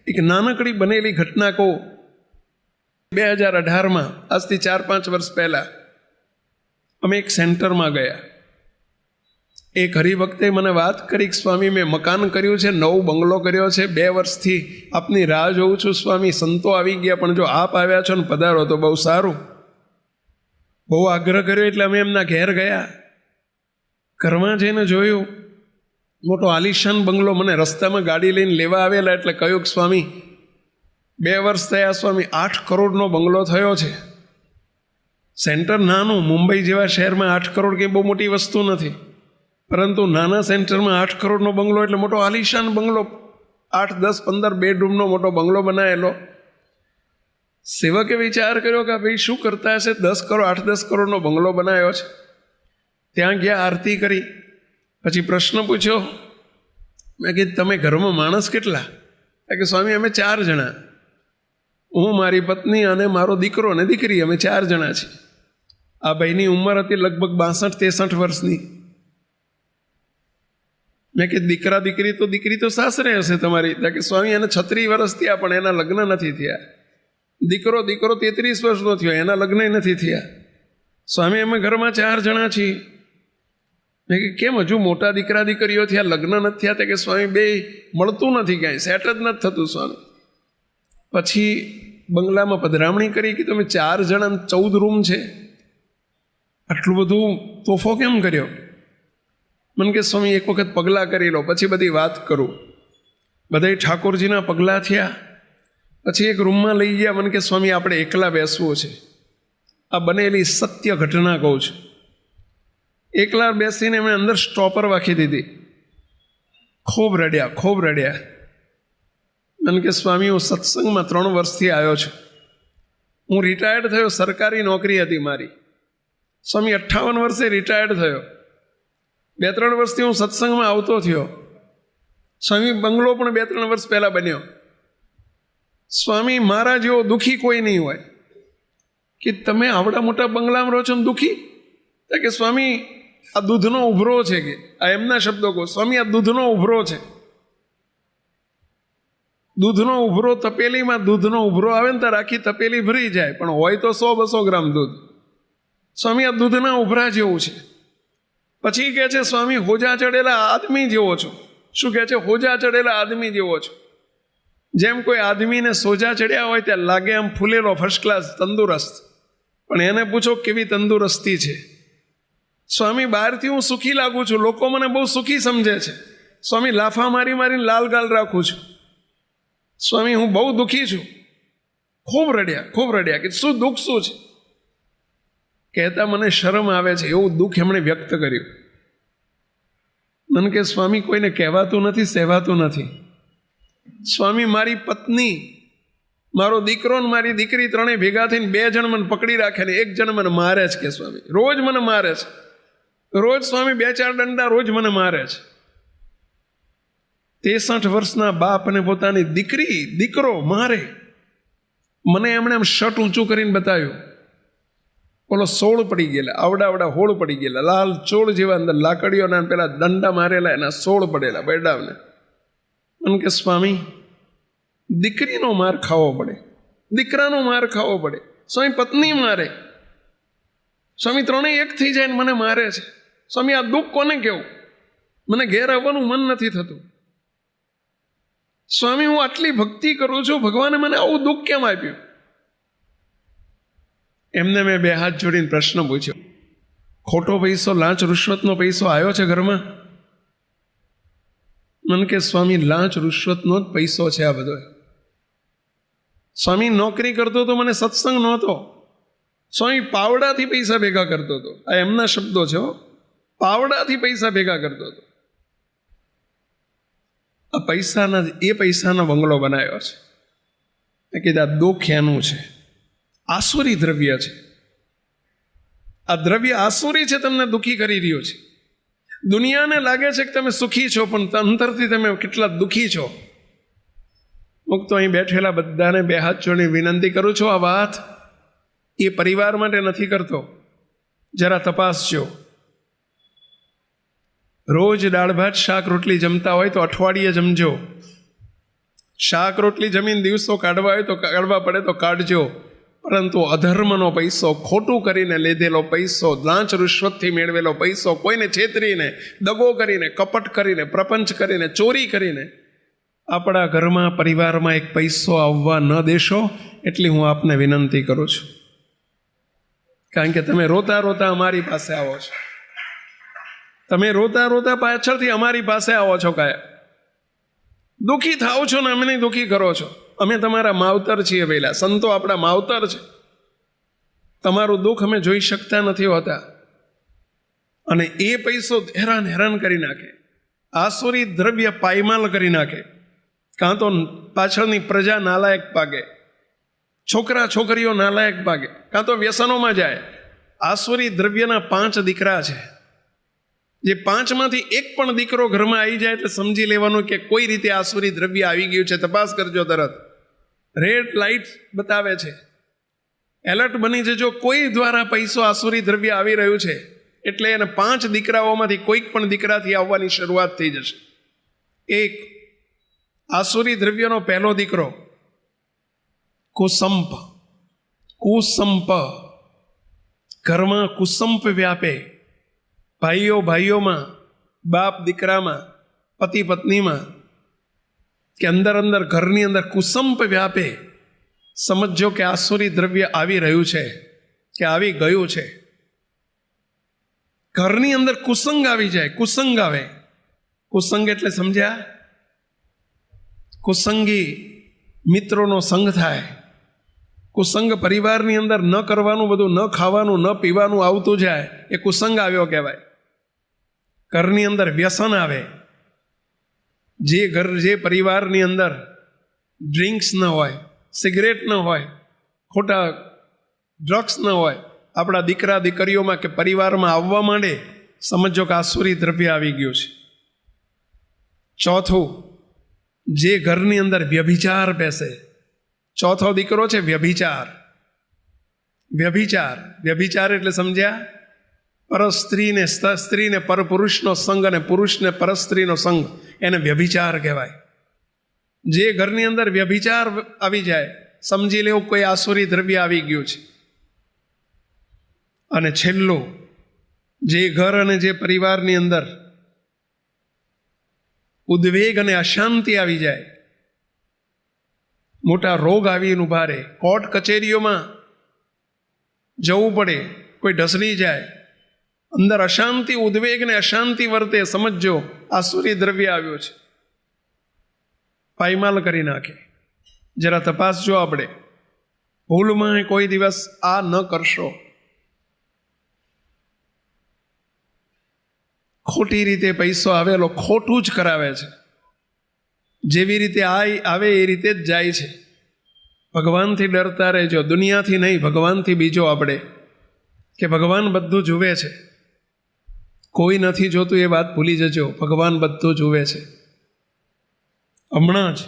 એક નાનકડી બનેલી ઘટના કહું. 2018માં, આજથી 4-5 વર્ષ પહેલાં અમે એક સેન્ટરમાં ગયા. એક હરિભક્તે મને વાત કરી કે સ્વામી, મેં મકાન કર્યું છે, નવો બંગલો કર્યો છે, 2 વર્ષથી આપની રાહ જોઉં છું સ્વામી, સંતો આવી ગયા, પણ જો આપ આવ્યા છો ને પધારો તો બહુ સારું. બહુ આગ્રહ કર્યો એટલે અમે એમના ઘેર ગયા. ઘરમાં જઈને જોયું, મોટો આલિશાન બંગલો. મને રસ્તામાં ગાડી લઈને લેવા આવેલા એટલે કહ્યું કે સ્વામી, 2 વર્ષ થયા સ્વામી, 8 કરોડનો બંગલો થયો છે. સેન્ટર નાનું, મુંબઈ જેવા શહેરમાં 8 કરોડ કંઈ બહુ મોટી વસ્તુ નથી, પરંતુ નાના સેન્ટરમાં 8 કરોડનો બંગલો એટલે મોટો આલિશાન બંગલો. 8, 10, 15 બેડરૂમનો મોટો બંગલો બનાવેલો. સેવકે વિચાર કર્યો કે ભાઈ શું કરતા હશે, 8-10 કરોડનો બંગલો બનાવ્યો છે. ત્યાં ગયા, આરતી કરી, પછી પ્રશ્ન પૂછ્યો. મેં કીધું તમે ઘરમાં માણસ કેટલા? કે સ્વામી અમે 4 જણા, હું, મારી પત્ની અને મારો દીકરો અને દીકરી, અમે 4 જણા છીએ. આ ભાઈની ઉંમર હતી લગભગ 62-63 વર્ષની. મેં કીધું દીકરી તો સાસરે હશે તમારી? કે સ્વામી એને 36 વર્ષ થયા પણ એના લગ્ન નથી થયા. દીકરો 33 વર્ષનો થયો, એના લગ્ન નથી થયા. સ્વામી અમે ઘરમાં 4 જણા છીએ. મેં કે કેમ હજુ મોટા દીકરા દીકરીઓ થયા, લગ્ન નથી થયા? કે સ્વામી બે મળતું નથી, ક્યાંય સેટ જ નથી થતું સ્વામી. પછી બંગલામાં પધરામણી કરી કે તમે 4 જણા, 14 રૂમ છે, આટલું બધું તોફો કેમ કર્યો? મને કે સ્વામી એક વખત પગલાં કરી લો, પછી બધી વાત કરું. બધાય ઠાકોરજીના પગલાં થયા. પછી એક રૂમમાં લઈ ગયા. મને કે સ્વામી આપણે એકલા બેસવું છે. આ બનેલી સત્ય ઘટના કહું છું. એકલા બેસીને એમણે અંદર સ્ટોપર વાંખી દીધી. ખૂબ રડ્યા. મને કે સ્વામી હું સત્સંગમાં 3 વર્ષથી આવ્યો છું. હું રિટાયર્ડ થયો, સરકારી નોકરી હતી મારી. સ્વામી 58 વર્ષે રિટાયર્ડ થયો. 2-3 વર્ષથી હું સત્સંગમાં આવતો થયો. સ્વામી બંગલો પણ 2-3 વર્ષ પહેલાં બન્યો. સ્વામી મારા જેવો દુઃખી કોઈ નહીં હોય. કે તમે આવડા મોટા બંગલામાં રહો છો ને દુઃખી? કે સ્વામી આ દૂધનો ઉભરો છે. કે આ એમના શબ્દો કહો, સ્વામી આ દૂધનો ઉભરો છે. દૂધનો ઉભરો, તપેલીમાં દૂધનો ઉભરો આવે ને ત્યારે આખી તપેલી ભરી જાય, પણ હોય તો 100-200 ગ્રામ દૂધ. સ્વામી આ દૂધના ઉભરા જેવું છે. પછી કહે છે સ્વામી હોજા ચડેલા આદમી જેવો છો. શું કહે છે? હોજા ચડેલા આદમી જેવો છો. જેમ કોઈ આદમીને સોજા ચડ્યા હોય ત્યાં લાગે આમ ફૂલેલો, ફર્સ્ટ ક્લાસ, તંદુરસ્ત, પણ એને પૂછો કેવી તંદુરસ્તી છે. સ્વામી બહારથી હું સુખી લાગુ છું, લોકો મને બહુ સુખી સમજે છે. સ્વામી લાફા મારીને લાલ ગાલ રાખું છું. સ્વામી હું બહુ દુઃખી છું. ખૂબ રડ્યા કે શું દુઃખ શું છે? કહેતા મને શરમ આવે છે એવું દુઃખ એમણે વ્યક્ત કર્યું. મને કે સ્વામી કોઈને કહેવાતું નથી, સહેવાતું નથી. સ્વામી મારી પત્ની, મારો દીકરો ને મારી દીકરી ત્રણેય ભેગા થઈને 2 જણ મને પકડી રાખે ને 1 જણ મને મારે છે. કે સ્વામી રોજ મને મારે છે. રોજ સ્વામી 2-4 દંડા રોજ મને મારે છે. 63 વર્ષના બાપ અને પોતાની દીકરો મારે. મને એમણે આમ શર્ટ ઊંચું કરીને બતાવ્યું. બોલો 16 પડી ગયેલા, આવડા હોળ પડી ગયેલા, લાલ ચોળ જેવા, અંદર લાકડીઓના પેલા દંડા મારેલા, એના 16 પડેલા બેડાવને. મને કે સ્વામી દીકરીનો માર ખાવો પડે, દીકરાનો માર ખાવો પડે, સ્વામી પત્ની મારે, સ્વામી ત્રણેય એક થઈ જાય ને મને મારે છે. સ્વામી આ દુઃખ કોને કેવું? મને ઘેર આવવાનું મન નથી થતું. સ્વામી હું આટલી ભક્તિ કરું છું, ભગવાને મને આવું દુઃખ કેમ આપ્યું? એમને મેં 2 હાથ જોડીને પ્રશ્ન પૂછ્યો, ખોટો પૈસો, લાંચ રૂશ્વતનો પૈસો આવ્યો છે ઘરમાં? મને કે સ્વામી લાંચ રૂશ્વતનો જ પૈસો છે આ બધો. સ્વામી નોકરી કરતો તો મને સત્સંગ નહોતો. સ્વામી પાવડાથી પૈસા ભેગા કરતો હતો. આ એમના શબ્દો છે. પાવડાથી પૈસા ભેગા કરતો હતો. આ પૈસાનો બંગલો બનાવ્યો છે. મેં કીધું આ દુઃખ એનું છે, આસુરી દ્રવ્ય છે. આ દ્રવ્ય આસુરી છે, તમને દુઃખી કરી રહ્યો છે. દુનિયાને લાગે છે કે તમે સુખી છો, પણ અંતરથી તમે કેટલા દુઃખી છો. હું તો અહીં બેઠેલા બધાને 2 હાથ જોડી વિનંતી કરું છું, આ વાત એ પરિવાર માટે નથી કરતો. જરા તપાસજો. રોજ દાળ ભાત શાક રોટલી જમતા હોય તો અઠવાડિયે જમજો. શાક રોટલી જમીન દિવસો કાઢવા હોય તો કાઢવા પડે તો કાઢજો, પરંતુ અધર્મનો પૈસો, ખોટું કરીને લીધેલો પૈસો, લાંચ રૂશ્વતથી મેળવેલો પૈસો, કોઈને છેતરીને, દગો કરીને, કપટ કરીને, પ્રપંચ કરીને, ચોરી કરીને આપણા ઘરમાં, પરિવારમાં એક પૈસો આવવા ન દેશો, એટલી હું આપને વિનંતી કરું છું. કારણ કે તમે રોતા રોતા અમારી પાસે આવો છો, તમે રોતા રોતા પાછળથી અમારી પાસે આવો છો, કાંઈ દુઃખી થાઓ છો ને અમને દુઃખી કરો છો. અમે તમારા માવતર છીએ, પહેલાં સંતો આપણા માવતર છે. તમારું દુઃખ અમે જોઈ શકતા નથી હોતા, અને એ પૈસો હેરાન કરી નાખે, આસુરી દ્રવ્ય પાયમાલ કરી નાખે. કાં તો પાછળની પ્રજા નાલાયક પાગે, છોકરા છોકરીઓ નાલાયક પાગે, કાં તો વ્યસનોમાં જાય. આસુરી દ્રવ્યના 5 દીકરા છે. જે 5માંથી એક પણ દીકરો ઘરમાં આવી જાય એટલે સમજી લેવાનું કે કોઈ રીતે આસુરી દ્રવ્ય આવી ગયું છે. તપાસ કરજો, તરત રેડ લાઇટ બતાવે છે, એલર્ટ બની જજો. કોઈ દ્વારા પૈસો આસુરી દ્રવ્ય આવી રહ્યું છે એટલે એને 5 દીકરાઓમાંથી કોઈક પણ દીકરાથી આવવાની શરૂઆત થઈ જશે. એક આસુરી દ્રવ્યનો પહેલો દીકરો કુસંપ. ઘરમાં કુસંપ વ્યાપે, ભાઈઓમાં, બાપ દીકરામાં, પતિ પત્નીમાં, કે અંદર ઘરની અંદર કુસંપ વ્યાપે. સમજો કે આસુરી દ્રવ્ય આવી રહ્યું છે કે આવી ગયું છે. ઘરની અંદર કુસંગ આવી જાય, કુસંગ આવે. કુસંગ એટલે સમજ્યા? કુસંગી મિત્રોનો સંગ થાય. કુસંગ પરિવારની અંદર ન કરવાનું, બધું ન ખાવાનું, ન પીવાનું આવતું જાય, એ કુસંગ આવ્યો કહેવાય. ઘરની અંદર વ્યસન આવે. જે પરિવારની અંદર ડ્રિંક્સ ન હોય, સિગરેટ ન હોય, ખોટા ડ્રગ્સ ન હોય, આપણા દીકરા દીકરીઓમાં કે પરિવારમાં આવવા માંડે, સમજો કે આસુરી દ્રવ્ય આવી ગયું છે. ચોથું, જે ઘરની અંદર વ્યભિચાર બેસે. ચોથો દીકરો છે વ્યભિચાર. વ્યભિચાર એટલે સમજ્યા? સ્ત્રીને પરપુરુષનો સંગ અને પુરુષને પરસ્ત્રીનો સંગ, એને વ્યભિચાર કહેવાય. જે ઘરની અંદર વ્યભિચાર આવી જાય, સમજી લેવું કોઈ આસુરી દ્રવ્ય આવી ગયું છે. અને છેલ્લું, જે ઘર અને જે પરિવારની અંદર ઉદ્વેગ અને અશાંતિ આવી જાય, મોટા રોગ આવીને ઉભા રહે, કોર્ટ કચેરીઓમાં જવું પડે, કોઈ ઢસડી જાય, અંદર અશાંતિ, ઉદ્વેગ ને અશાંતિ વર્તે, સમજો આસુરી દ્રવ્ય આવ્યો છે. પાયમાલ કરી નાખે. જરા તપાસજો. આપણે ભૂલમાં કોઈ દિવસ આ ન કરશો. ખોટી રીતે પૈસો આવેલો ખોટું જ કરાવે છે. જેવી રીતે આવે એ રીતે જ જાય છે. ભગવાનથી ડરતા રહેજો, દુનિયાથી નહીં, ભગવાનથી. બીજો આપણે કે ભગવાન બધું જુએ છે, કોઈ નથી જોતું એ વાત ભૂલી જજો. ભગવાન બધું જુએ છે. હમણાં જ